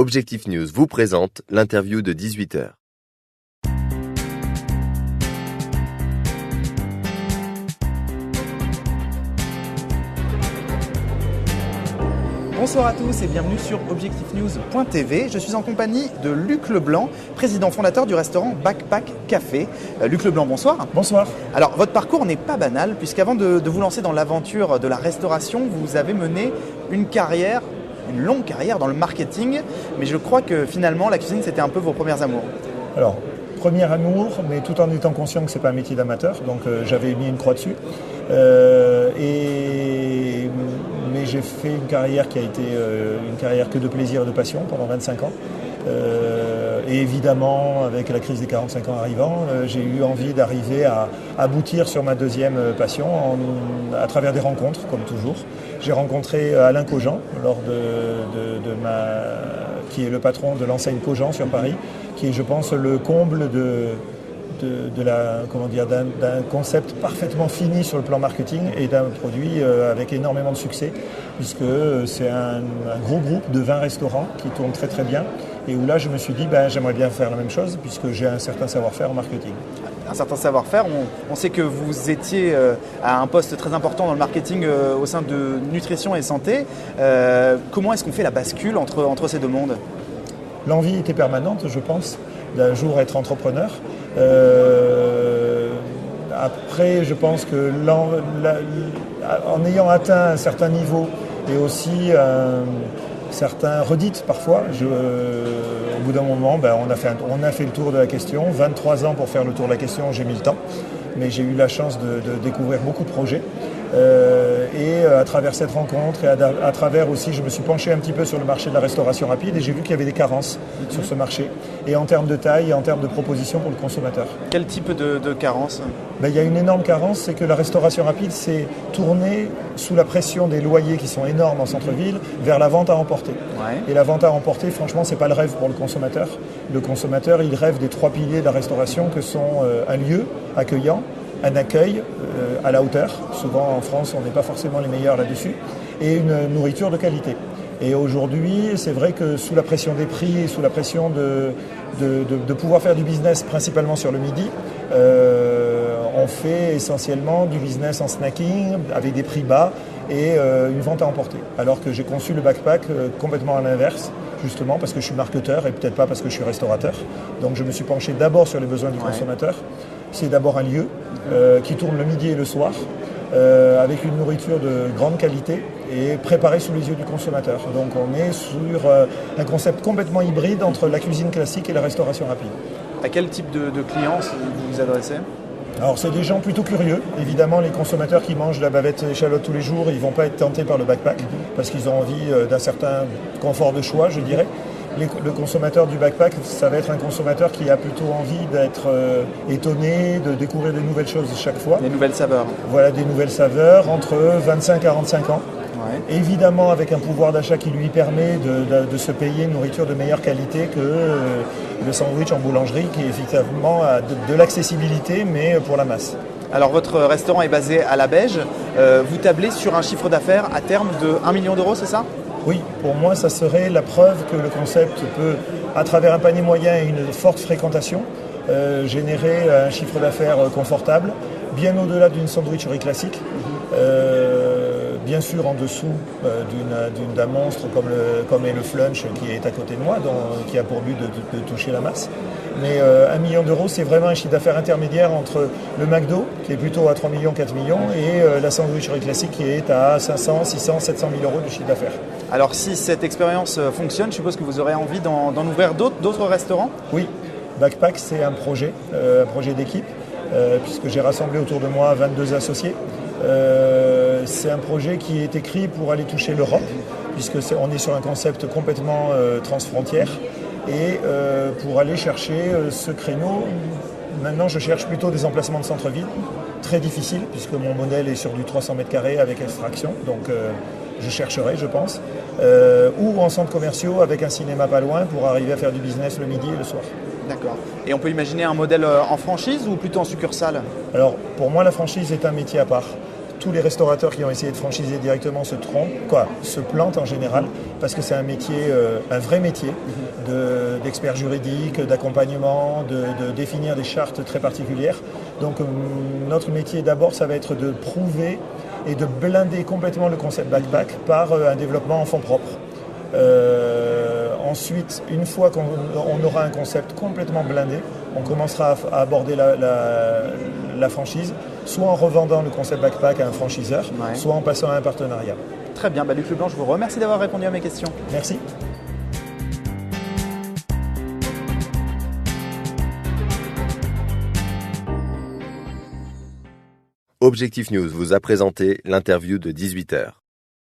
Objectif News vous présente l'interview de 18h. Bonsoir à tous et bienvenue sur objectifnews.tv. Je suis en compagnie de Luc Leblanc, président fondateur du restaurant Backpack Café. Luc Leblanc, bonsoir. Bonsoir. Alors, votre parcours n'est pas banal puisqu'avant de vous lancer dans l'aventure de la restauration, vous avez mené une longue carrière dans le marketing. Mais je crois que finalement, la cuisine, c'était un peu vos premiers amours. Alors, premier amour, mais tout en étant conscient que ce n'est pas un métier d'amateur. Donc, j'avais mis une croix dessus. Mais j'ai fait une carrière qui a été une carrière que de plaisir et de passion pendant 25 ans. Et évidemment, avec la crise des 45 ans arrivant, j'ai eu envie d'arriver à aboutir sur ma deuxième passion à travers des rencontres, comme toujours. J'ai rencontré Alain Cogent, qui est le patron de l'enseigne Cogent sur Paris, qui est, je pense, le comble d'un concept parfaitement fini sur le plan marketing et d'un produit avec énormément de succès, puisque c'est un gros groupe de 20 restaurants qui tourne très très bien et où là je me suis dit j'aimerais bien faire la même chose puisque j'ai un certain savoir-faire en marketing. Un certain savoir-faire, on sait que vous étiez à un poste très important dans le marketing au sein de nutrition et santé. Comment est-ce qu'on fait la bascule entre ces deux mondes ? L'envie était permanente, je pense, d'un jour être entrepreneur. Après, je pense que en ayant atteint un certain niveau et aussi un certain redite parfois, au bout d'un moment, on a fait le tour de la question. 23 ans pour faire le tour de la question, j'ai mis le temps. Mais j'ai eu la chance de découvrir beaucoup de projets. Et à travers cette rencontre et à travers aussi, je me suis penché un petit peu sur le marché de la restauration rapide et j'ai vu qu'il y avait des carences sur ce marché, et en termes de taille et en termes de propositions pour le consommateur. Quel type de carence ? Il y a une énorme carence, c'est que la restauration rapide s'est tournée sous la pression des loyers qui sont énormes en centre-ville vers la vente à emporter. Ouais. Et la vente à emporter, franchement, c'est pas le rêve pour le consommateur. Le consommateur, il rêve des 3 piliers de la restauration que sont un lieu accueillant, un accueil à la hauteur, souvent en France on n'est pas forcément les meilleurs là-dessus, et une nourriture de qualité. Et aujourd'hui, c'est vrai que sous la pression des prix et sous la pression de pouvoir faire du business principalement sur le midi, on fait essentiellement du business en snacking avec des prix bas et une vente à emporter. Alors que j'ai conçu le backpack complètement à l'inverse, justement parce que je suis marketeur et peut-être pas parce que je suis restaurateur. Donc je me suis penché d'abord sur les besoins du consommateur. C'est d'abord un lieu qui tourne le midi et le soir, avec une nourriture de grande qualité et préparée sous les yeux du consommateur. Donc on est sur un concept complètement hybride entre la cuisine classique et la restauration rapide. À quel type de clients vous vous adressez ? Alors c'est des gens plutôt curieux. Évidemment, les consommateurs qui mangent la bavette échalote tous les jours, ils ne vont pas être tentés par le backpack parce qu'ils ont envie d'un certain confort de choix, je dirais. Le consommateur du backpack, ça va être un consommateur qui a plutôt envie d'être étonné, de découvrir des nouvelles choses chaque fois. Des nouvelles saveurs. Voilà, des nouvelles saveurs entre 25 et 45 ans. Ouais. Évidemment avec un pouvoir d'achat qui lui permet de se payer une nourriture de meilleure qualité que le sandwich en boulangerie qui effectivement a de l'accessibilité mais pour la masse. Alors votre restaurant est basé à la Beige. Vous tablez sur un chiffre d'affaires à terme de 1 million d'euros, c'est ça ? Oui, pour moi, ça serait la preuve que le concept peut, à travers un panier moyen et une forte fréquentation, générer un chiffre d'affaires confortable, bien au-delà d'une sandwicherie classique, bien sûr en dessous d'un monstre comme est le Flunch qui est à côté de moi, qui a pour but de toucher la masse. Mais 1 million d'euros, c'est vraiment un chiffre d'affaires intermédiaire entre le McDo, qui est plutôt à 3 millions, 4 millions, et la sandwicherie classique qui est à 500, 600, 700 000 euros de chiffre d'affaires. Alors si cette expérience fonctionne, je suppose que vous aurez envie d'en ouvrir d'autres restaurants ? Oui, Backpack c'est un projet d'équipe, puisque j'ai rassemblé autour de moi 22 associés. C'est un projet qui est écrit pour aller toucher l'Europe, puisqu'on est sur un concept complètement transfrontière, et pour aller chercher ce créneau. Maintenant, je cherche plutôt des emplacements de centre-ville, très difficile, puisque mon modèle est sur du 300 mètres carrés avec extraction, donc je chercherai, je pense, ou en centres commerciaux avec un cinéma pas loin pour arriver à faire du business le midi et le soir. D'accord. Et on peut imaginer un modèle en franchise ou plutôt en succursale ? Alors, pour moi, la franchise est un métier à part. tous les restaurateurs qui ont essayé de franchiser directement se plantent en général, parce que c'est un métier, un vrai métier d'expert juridique, d'accompagnement, de définir des chartes très particulières. Donc notre métier d'abord, ça va être de prouver et de blinder complètement le concept backpack par un développement en fonds propres. Ensuite, une fois qu'on aura un concept complètement blindé, on commencera à aborder la franchise, soit en revendant le concept backpack à un franchiseur, soit en passant à un partenariat. Très bien, Luc Leblanc, je vous remercie d'avoir répondu à mes questions. Merci. Objectif News vous a présenté l'interview de 18h.